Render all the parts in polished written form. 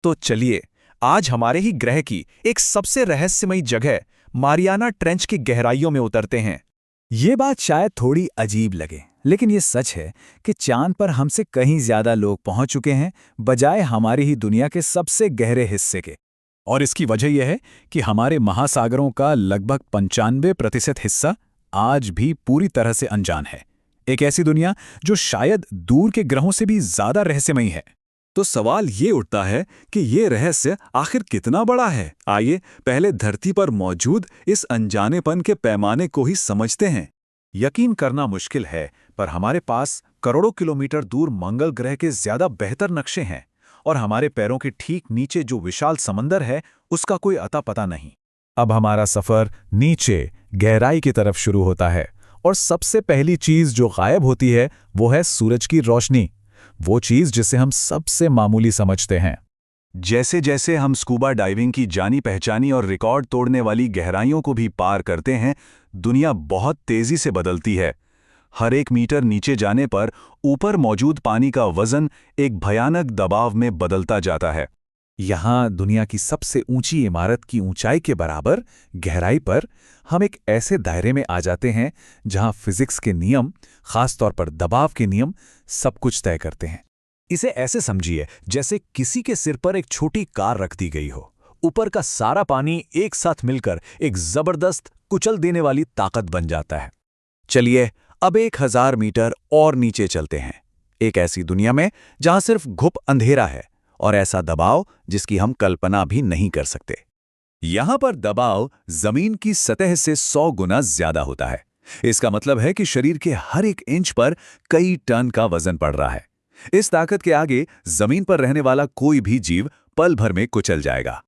तो चलिए आज हमारे ही ग्रह की एक सबसे रहस्यमयी जगह मारियाना ट्रेंच की गहराइयों में उतरते हैं। ये बात शायद थोड़ी अजीब लगे, लेकिन ये सच है कि चांद पर हमसे कहीं ज्यादा लोग पहुंच चुके हैं, बजाय हमारी ही दुनिया के सबसे गहरे हिस्से के। और इसकी वजह यह है कि हमारे महासागरों का लगभग 95% हिस्सा आज भी पूरी तरह से अनजान है। एक ऐसी दुनिया जो शायद दूर के ग्रहों से भी ज्यादा रहस्यमयी है। तो सवाल ये उठता है कि ये रहस्य आखिर कितना बड़ा है। आइए पहले धरती पर मौजूद इस अनजानेपन के पैमाने को ही समझते हैं। यकीन करना मुश्किल है, पर हमारे पास करोड़ों किलोमीटर दूर मंगल ग्रह के ज्यादा बेहतर नक्शे हैं, और हमारे पैरों के ठीक नीचे जो विशाल समंदर है उसका कोई अता पता नहीं। अब हमारा सफर नीचे गहराई की तरफ शुरू होता है, और सबसे पहली चीज जो गायब होती है वो है सूरज की रोशनी, वो चीज जिसे हम सबसे मामूली समझते हैं। जैसे जैसे हम स्कूबा डाइविंग की जानी पहचानी और रिकॉर्ड तोड़ने वाली गहराइयों को भी पार करते हैं, दुनिया बहुत तेजी से बदलती है। हर 1 मीटर नीचे जाने पर ऊपर मौजूद पानी का वजन एक भयानक दबाव में बदलता जाता है। यहाँ दुनिया की सबसे ऊंची इमारत की ऊंचाई के बराबर गहराई पर हम एक ऐसे दायरे में आ जाते हैं जहाँ फिजिक्स के नियम, खासतौर पर दबाव के नियम, सब कुछ तय करते हैं। इसे ऐसे समझिए जैसे किसी के सिर पर एक छोटी कार रख दी गई हो। ऊपर का सारा पानी एक साथ मिलकर एक जबरदस्त कुचल देने वाली ताकत बन जाता है। चलिए अब 1000 मीटर और नीचे चलते हैं, एक ऐसी दुनिया में जहां सिर्फ घुप अंधेरा है और ऐसा दबाव जिसकी हम कल्पना भी नहीं कर सकते। यहां पर दबाव जमीन की सतह से 100 गुना ज्यादा होता है। इसका मतलब है कि शरीर के हर 1 इंच पर कई टन का वजन पड़ रहा है। इस ताकत के आगे जमीन पर रहने वाला कोई भी जीव पल भर में कुचल जाएगा।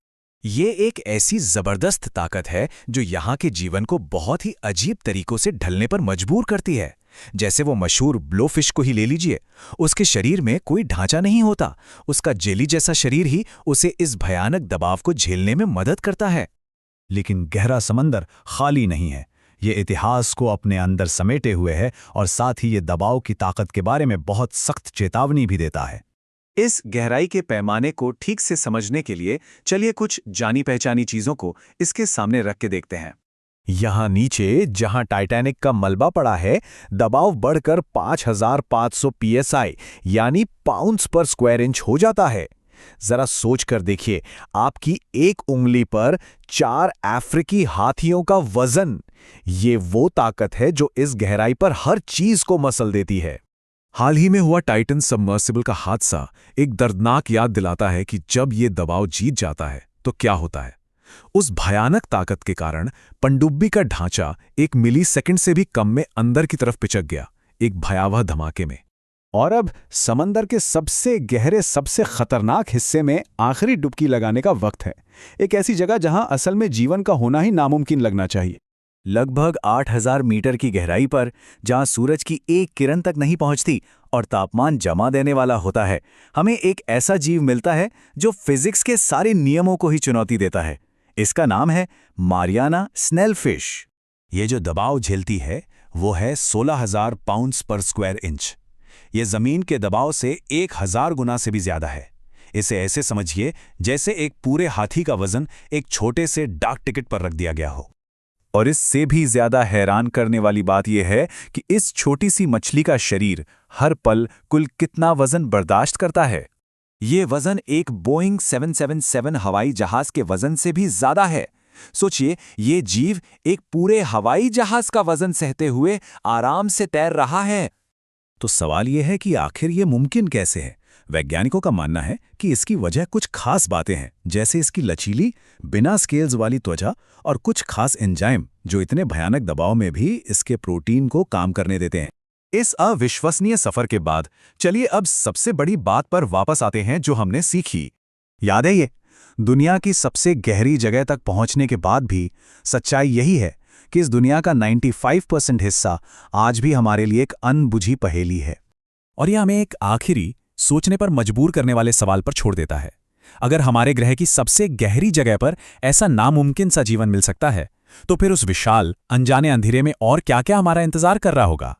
ये एक ऐसी जबरदस्त ताकत है जो यहाँ के जीवन को बहुत ही अजीब तरीकों से ढलने पर मजबूर करती है। जैसे वो मशहूर ब्लोफिश को ही ले लीजिए, उसके शरीर में कोई ढांचा नहीं होता, उसका जेली जैसा शरीर ही उसे इस भयानक दबाव को झेलने में मदद करता है। लेकिन गहरा समंदर खाली नहीं है, ये इतिहास को अपने अंदर समेटे हुए है और साथ ही ये दबाव की ताकत के बारे में बहुत सख्त चेतावनी भी देता है। इस गहराई के पैमाने को ठीक से समझने के लिए चलिए कुछ जानी पहचानी चीजों को इसके सामने रख के देखते हैं। यहाँ नीचे जहाँ टाइटैनिक का मलबा पड़ा है, दबाव बढ़कर 5500 psi यानी पाउंड्स पर स्क्वायर इंच हो जाता है। जरा सोच कर देखिए, आपकी एक उंगली पर 4 अफ्रीकी हाथियों का वजन। ये वो ताकत है जो इस गहराई पर हर चीज को मसल देती है। हाल ही में हुआ टाइटन सबमर्सिबल का हादसा एक दर्दनाक याद दिलाता है कि जब ये दबाव जीत जाता है तो क्या होता है। उस भयानक ताकत के कारण पनडुब्बी का ढांचा 1 मिलीसेकंड से भी कम में अंदर की तरफ पिचक गया, एक भयावह धमाके में। और अब समंदर के सबसे गहरे, सबसे खतरनाक हिस्से में आखिरी डुबकी लगाने का वक्त है। एक ऐसी जगह जहां असल में जीवन का होना ही नामुमकिन लगना चाहिए। लगभग 8000 मीटर की गहराई पर, जहां सूरज की एक किरण तक नहीं पहुंचती और तापमान जमा देने वाला होता है, हमें एक ऐसा जीव मिलता है जो फिजिक्स के सारे नियमों को ही चुनौती देता है। इसका नाम है मारियाना स्नेलफिश। ये जो दबाव झेलती है वो है 16000 पाउंड्स पर स्क्वायर इंच। ये जमीन के दबाव से 1000 गुना से भी ज्यादा है। इसे ऐसे समझिए जैसे एक पूरे हाथी का वजन एक छोटे से डाक टिकट पर रख दिया गया हो। और इससे भी ज्यादा हैरान करने वाली बात यह है कि इस छोटी सी मछली का शरीर हर पल कुल कितना वजन बर्दाश्त करता है। ये वजन एक बोइंग 777 हवाई जहाज के वजन से भी ज्यादा है। सोचिए, ये जीव एक पूरे हवाई जहाज का वजन सहते हुए आराम से तैर रहा है। तो सवाल यह है कि आखिर ये मुमकिन कैसे है। वैज्ञानिकों का मानना है कि इसकी वजह कुछ खास बातें हैं, जैसे इसकी लचीली, बिना स्केल्स वाली त्वचा और कुछ खास एंजाइम जो इतने भयानक दबाव में भी इसके प्रोटीन को काम करने देते हैं। इस अविश्वसनीय सफर के बाद चलिए अब सबसे बड़ी बात पर वापस आते हैं जो हमने सीखी। याद है ये, दुनिया की सबसे गहरी जगह तक पहुंचने के बाद भी सच्चाई यही है कि इस दुनिया का 95% हिस्सा आज भी हमारे लिए एक अनबुझी पहेली है। और यह हमें एक आखिरी, सोचने पर मजबूर करने वाले सवाल पर छोड़ देता है। अगर हमारे ग्रह की सबसे गहरी जगह पर ऐसा नामुमकिन सा जीवन मिल सकता है, तो फिर उस विशाल, अनजाने अंधेरे में और क्या-क्या हमारा इंतजार कर रहा होगा।